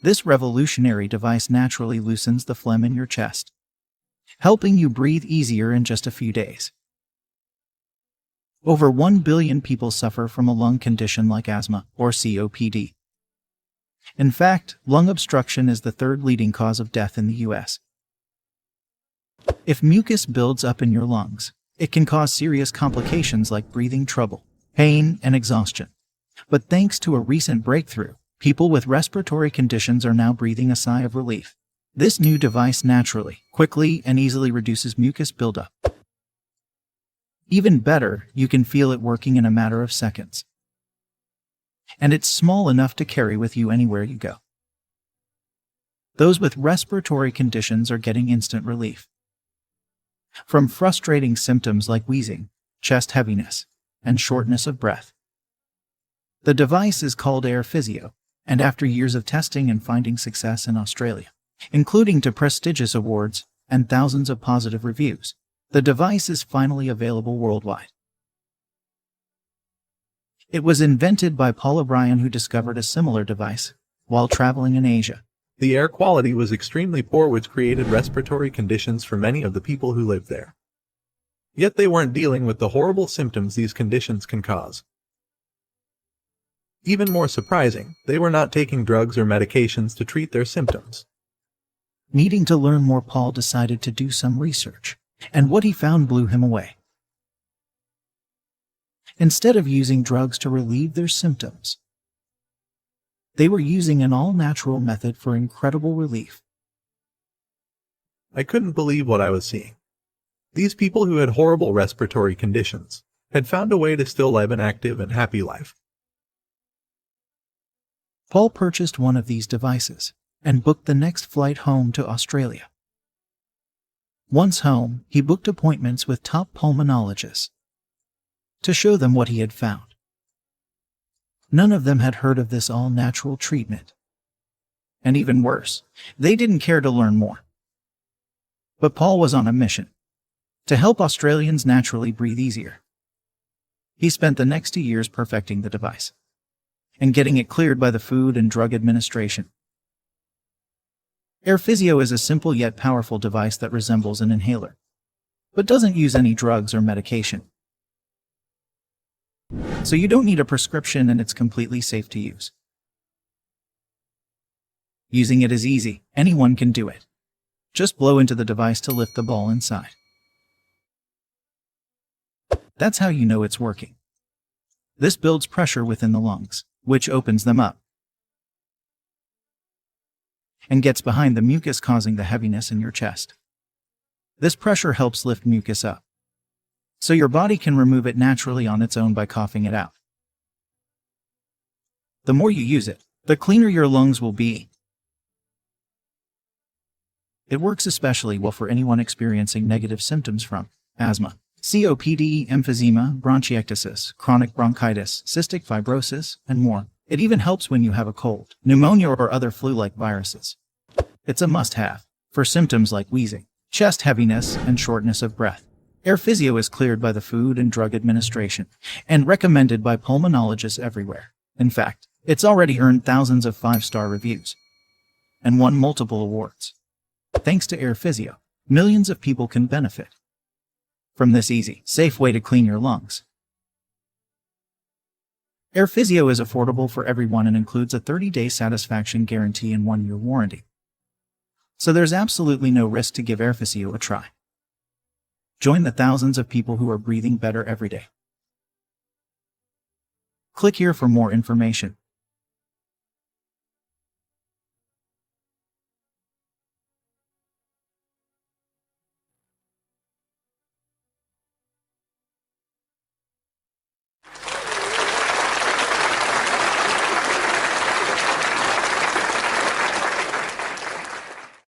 This revolutionary device naturally loosens the phlegm in your chest, helping you breathe easier in just a few days. Over 1 billion people suffer from a lung condition like asthma or COPD. In fact, lung obstruction is the third leading cause of death in the US. If mucus builds up in your lungs, it can cause serious complications like breathing trouble, pain, and exhaustion. But thanks to a recent breakthrough, people with respiratory conditions are now breathing a sigh of relief. This new device naturally, quickly, and easily reduces mucus buildup. Even better, you can feel it working in a matter of seconds. And it's small enough to carry with you anywhere you go. Those with respiratory conditions are getting instant relief from frustrating symptoms like wheezing, chest heaviness, and shortness of breath. The device is called AirPhysio, and after years of testing and finding success in Australia, including to prestigious awards and thousands of positive reviews, the device is finally available worldwide. It was invented by Paul O'Brien, who discovered a similar device while traveling in Asia. The air quality was extremely poor, which created respiratory conditions for many of the people who lived there. Yet they weren't dealing with the horrible symptoms these conditions can cause. Even more surprising, they were not taking drugs or medications to treat their symptoms. Needing to learn more, Paul decided to do some research, and what he found blew him away. Instead of using drugs to relieve their symptoms, they were using an all-natural method for incredible relief. I couldn't believe what I was seeing. These people who had horrible respiratory conditions had found a way to still live an active and happy life. Paul purchased one of these devices and booked the next flight home to Australia. Once home, he booked appointments with top pulmonologists to show them what he had found. None of them had heard of this all-natural treatment. And even worse, they didn't care to learn more. But Paul was on a mission to help Australians naturally breathe easier. He spent the next 2 years perfecting the device and getting it cleared by the Food and Drug Administration. AirPhysio is a simple yet powerful device that resembles an inhaler, but doesn't use any drugs or medication. So you don't need a prescription, and it's completely safe to use. Using it is easy. Anyone can do it. Just blow into the device to lift the ball inside. That's how you know it's working. This builds pressure within the lungs, which opens them up and gets behind the mucus, causing the heaviness in your chest. This pressure helps lift mucus up, so your body can remove it naturally on its own by coughing it out. The more you use it, the cleaner your lungs will be. It works especially well for anyone experiencing negative symptoms from asthma, COPD, emphysema, bronchiectasis, chronic bronchitis, cystic fibrosis, and more. It even helps when you have a cold, pneumonia, or other flu-like viruses. It's a must-have for symptoms like wheezing, chest heaviness, and shortness of breath. AirPhysio is cleared by the Food and Drug Administration and recommended by pulmonologists everywhere. In fact, it's already earned thousands of 5-star reviews and won multiple awards. Thanks to AirPhysio, millions of people can benefit from this easy, safe way to clean your lungs. AirPhysio is affordable for everyone and includes a 30-day satisfaction guarantee and 1-year warranty. So there's absolutely no risk to give AirPhysio a try. Join the thousands of people who are breathing better every day. Click here for more information.